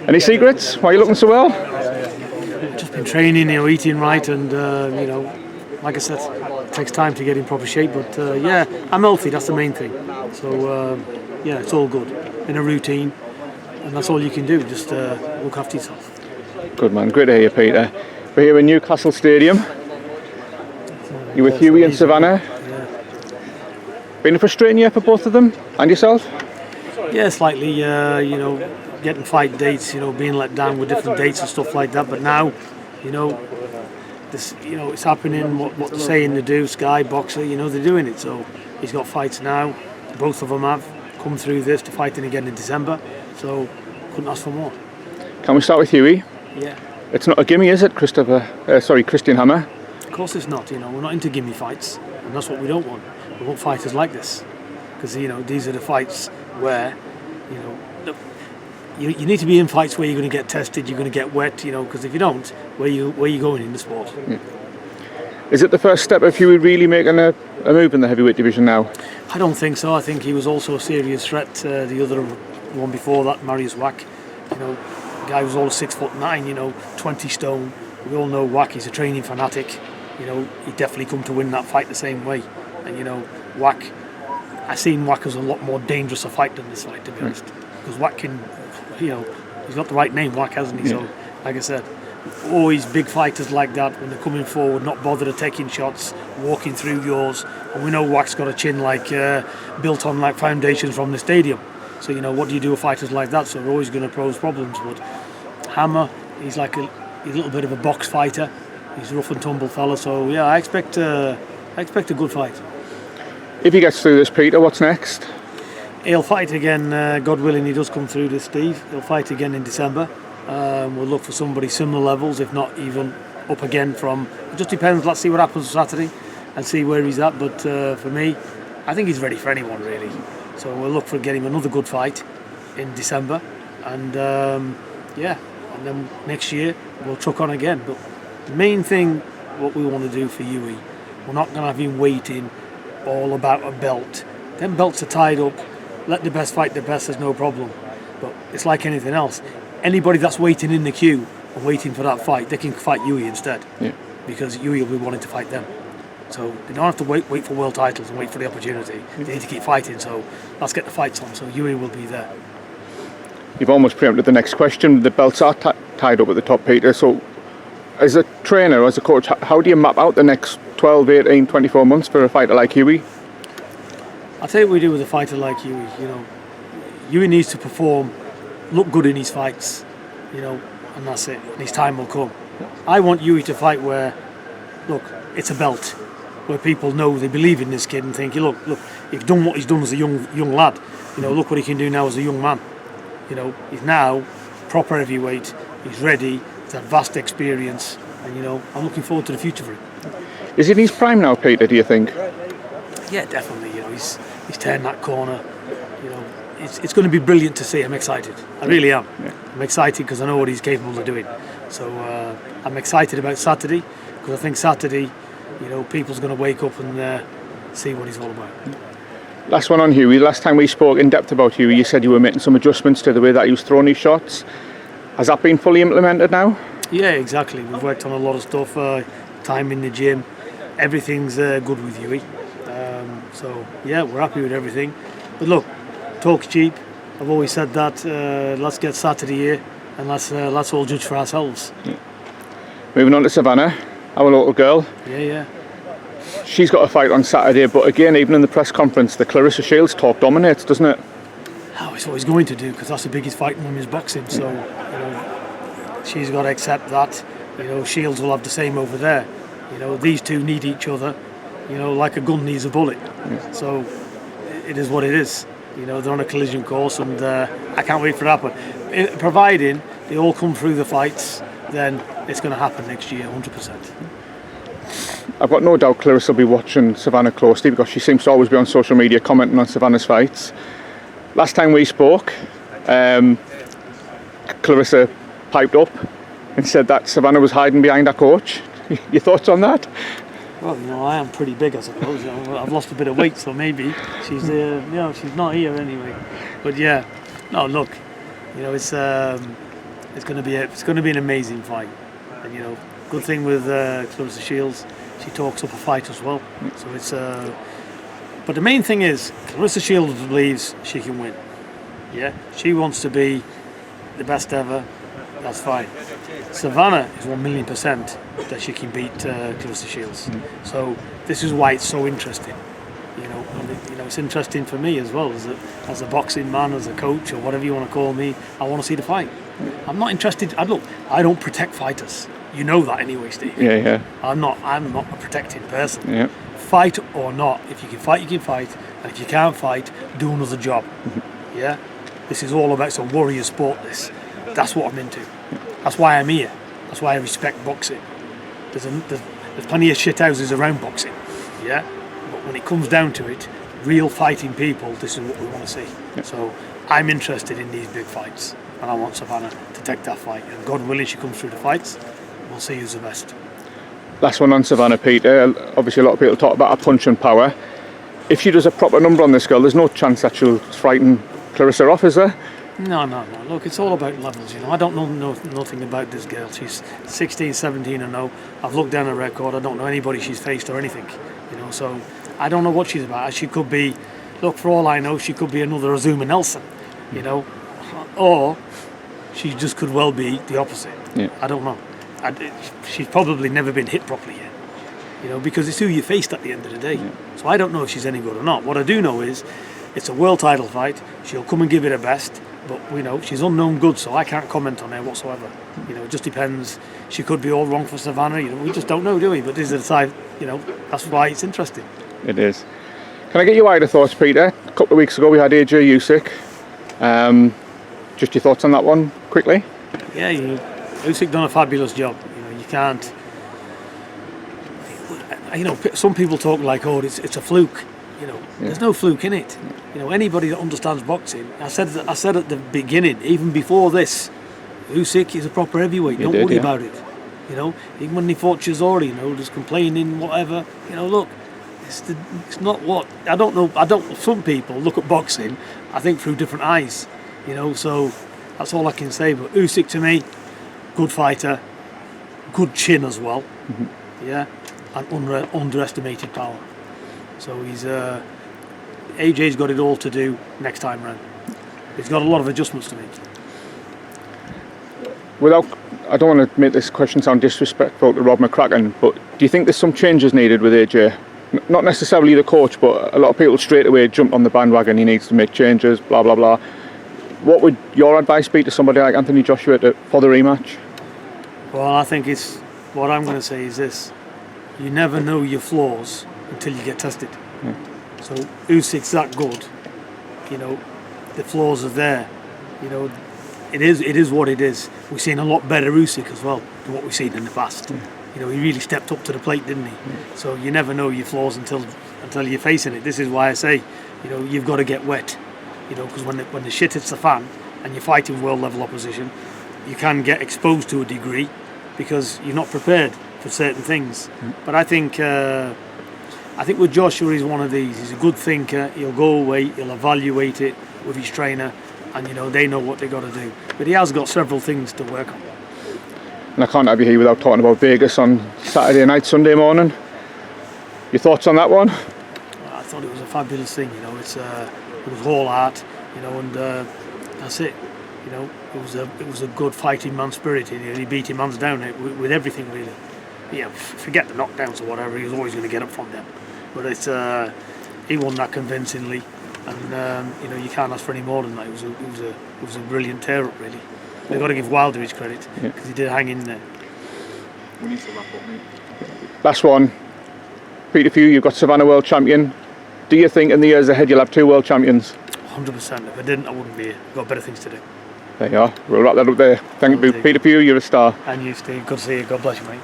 Any secrets? Why are you looking so well? Just been training, eating right, and like I said, it takes time to get in proper shape. But I'm healthy. That's the main thing. So it's all good in a routine, and that's all you can do. Just look after yourself. Good man. Great to hear you, Peter. We're here in Newcastle Stadium. You're with Hughie and Savannah. Yeah. Been a frustrating year for both of them and yourself? Yeah, slightly. Getting fight dates, being let down with different dates and stuff like that. But now, this, it's happening. What they're saying to do, Sky Boxer, they're doing it. So he's got fights now. Both of them have come through this to fighting again in December. So couldn't ask for more. Can we start with Hughie? Yeah. It's not a gimme, is it, Christian Hammer? Of course it's not. We're not into gimme fights, and that's what we don't want. We want fighters like this, because these are the fights where, you need to be in fights where you're going to get tested, you're going to get wet, because if you don't, where you going in the sport? Yeah. Is it the first step of Hughie really making a move in the heavyweight division now? I don't think so. I think he was also a serious threat. The other one before that, Marius Wack, the guy was all 6'9", 20 stone. We all know Wack, he's a training fanatic. He definitely come to win that fight the same way. And Wack, I've seen Wack as a lot more dangerous a fight than this fight, to be honest. Because Wack can, he's got the right name, Wack, hasn't he? Yeah. So, like I said, always big fighters like that, when they're coming forward, not bothered at taking shots, walking through yours. And we know Wack's got a chin built on like foundations from the stadium. So, what do you do with fighters like that? So we're always going to pose problems. But Hammer, he's like he's a little bit of a box fighter. He's a rough and tumble fella. So yeah, I expect a good fight. If he gets through this, Peter, what's next? He'll fight again, God willing, he does come through this, Steve. He'll fight again in December. We'll look for somebody similar levels, if not even up again from... It just depends, let's see what happens Saturday and see where he's at. But for me, I think he's ready for anyone, really. So we'll look for getting another good fight in December. And and then next year we'll truck on again. But the main thing, what we want to do for Hughie, we're not going to have him waiting all about a belt. Them belts are tied up. Let the best fight the best, there's no problem. But it's like anything else. Anybody that's waiting in the queue and waiting for that fight, they can fight Hughie instead. Yeah. Because Hughie will be wanting to fight them. So they don't have to wait for world titles and wait for the opportunity. They need to keep fighting, so let's get the fights on. So Hughie will be there. You've almost preempted the next question. The belts are tied up at the top, Peter. So as a trainer, as a coach, how do you map out the next 12, 18, 24 months for a fighter like Hughie? I'll tell you what we do with a fighter like Hughie. Hughie needs to perform, look good in his fights, and that's it. And his time will come. I want Hughie to fight where, look, it's a belt, where people know they believe in this kid and think, look, he's done what he's done as a young lad. Look what he can do now as a young man. He's now proper heavyweight. He's ready. He's had vast experience, and I'm looking forward to the future for him. Is he in his prime now, Peter? Do you think? Yeah, definitely. He's turned that corner. It's going to be brilliant to see. I'm excited. I really am. Yeah. I'm excited because I know what he's capable of doing. So I'm excited about Saturday, because I think Saturday, people's going to wake up and see what he's all about. Last one on Hughie. Last time we spoke in depth about Hughie, you said you were making some adjustments to the way that he was throwing his shots. Has that been fully implemented now? Yeah, exactly. We've worked on a lot of stuff. Time in the gym. Everything's good with Hughie. So yeah, we're happy with everything. But look, talk's cheap. I've always said that. Let's get Saturday here, and let's all judge for ourselves. Yeah. Moving on to Savannah, our local girl. Yeah. She's got a fight on Saturday, but again, even in the press conference, the Clarissa Shields talk dominates, doesn't it? Oh, it's always going to do, because that's the biggest fight in women's boxing. So she's got to accept that. Shields will have the same over there. These two need each other. Like a gun needs a bullet. Yeah. So it is what it is. They're on a collision course, and I can't wait for that. But providing they all come through the fights, then it's going to happen next year, 100%. I've got no doubt Clarissa will be watching Savannah closely, because she seems to always be on social media commenting on Savannah's fights. Last time we spoke, Clarissa piped up and said that Savannah was hiding behind her coach. Your thoughts on that? Well, I am pretty big, I suppose. I've lost a bit of weight, so maybe she's she's not here anyway. But yeah, no, look, You know, it's going to be an amazing fight. And you know, good thing with Clarissa Shields, she talks up a fight as well. So it's. But the main thing is, Clarissa Shields believes she can win. Yeah, she wants to be the best ever. That's fine. Savannah is 1,000,000% that she can beat Clarissa Shields. So this is why it's so interesting. You know, and you know, it's interesting for me as well as a boxing man, as a coach, or whatever you want to call me. I want to see the fight. I'm not interested. I don't protect fighters. You know that anyway, Steve. Yeah. I'm not a protected person. Yeah. Fight or not, if you can fight, you can fight, and if you can't fight, do another job. Yeah. This is all about some warrior sport. That's what I'm into. That's why I'm here. That's why I respect boxing. There's plenty of shit houses around boxing. Yeah. But when it comes down to it, real fighting people, this is what we want to see. Yeah. So I'm interested in these big fights, and I want Savannah to take that fight. And God willing, she comes through the fights. We'll see who's the best. Last one on Savannah, Peter. Obviously, a lot of people talk about her punch and power. If she does a proper number on this girl, there's no chance that she'll frighten Clarissa off, is there? No. Look, it's all about levels, you know. I don't know nothing about this girl. She's 16, 17 and 0. I've looked down her record. I don't know anybody she's faced or anything, you know. So I don't know what she's about. She could be, look, for all I know, she could be another Azuma Nelson, you know. Or she just could well be the opposite. Yeah. I don't know. She's probably never been hit properly yet, you know, because it's who you faced at the end of the day. Yeah. So I don't know if she's any good or not. What I do know is it's a world title fight. She'll come and give it her best, but you know, she's unknown good, so I can't comment on her whatsoever. You know, it just depends. She could be all wrong for Savannah. You know, we just don't know, do we? But this is the side. You know, that's why it's interesting. It is. Can I get your wider thoughts, Peter? A couple of weeks ago we had AJ Usyk. Just your thoughts on that one, quickly? Yeah, you know, Usyk done a fabulous job. You know, you can't. You know, some people talk like, oh, it's a fluke. You know, there's no fluke in it. You know, anybody that understands boxing, I said at the beginning, even before this, Usyk is a proper heavyweight. Don't worry about it. You know, even when he fought Chisora, you know, just complaining, whatever. You know, look, it's not what I don't know. Some people look at boxing, I think, through different eyes. You know, so that's all I can say. But Usyk, to me, good fighter, good chin as well. Yeah, and underestimated power. So he's AJ's got it all to do next time round. He's got a lot of adjustments to make. I don't want to make this question sound disrespectful to Rob McCracken, but do you think there's some changes needed with AJ? Not necessarily the coach, but a lot of people straight away jump on the bandwagon. He needs to make changes, blah blah blah. What would your advice be to somebody like Anthony Joshua for the rematch? Well, I think what I'm going to say is this: you never know your flaws until you get tested. Yeah. So Usyk's that good, you know, the flaws are there. You know, it is what it is. We've seen a lot better Usyk as well than what we've seen in the past. Yeah. You know, he really stepped up to the plate, didn't he? Yeah. So you never know your flaws until you're facing it. This is why I say, you know, you've got to get wet. You know, because when the shit hits the fan and you're fighting world level opposition, you can get exposed to a degree because you're not prepared for certain things. But I think with Joshua, he's one of these. He's a good thinker. He'll go away. He'll evaluate it with his trainer, and you know they know what they got to do. But he has got several things to work on. And I can't have you here without talking about Vegas on Saturday night, Sunday morning. Your thoughts on that one? I thought it was a fabulous thing. You know, it was all art. You know, and that's it. You know, it was a good fighting man spirit. He beat him hands down with everything really. Yeah, forget the knockdowns or whatever. He was always going to get up from them. But he won that convincingly, and you know you can't ask for any more than that. It was a brilliant tear up really. They've got to give Wilder his credit because he did hang in there. We need to wrap up, mate. Last one, Peter Few. You've got Savannah world champion. Do you think in the years ahead you'll have 2 world champions? 100%. If I didn't, I wouldn't be here. I've got better things to do. There you are. We'll wrap that up there. Thank you, Peter Few. You're a star. And you, Steve. Good to see you. God bless you, mate.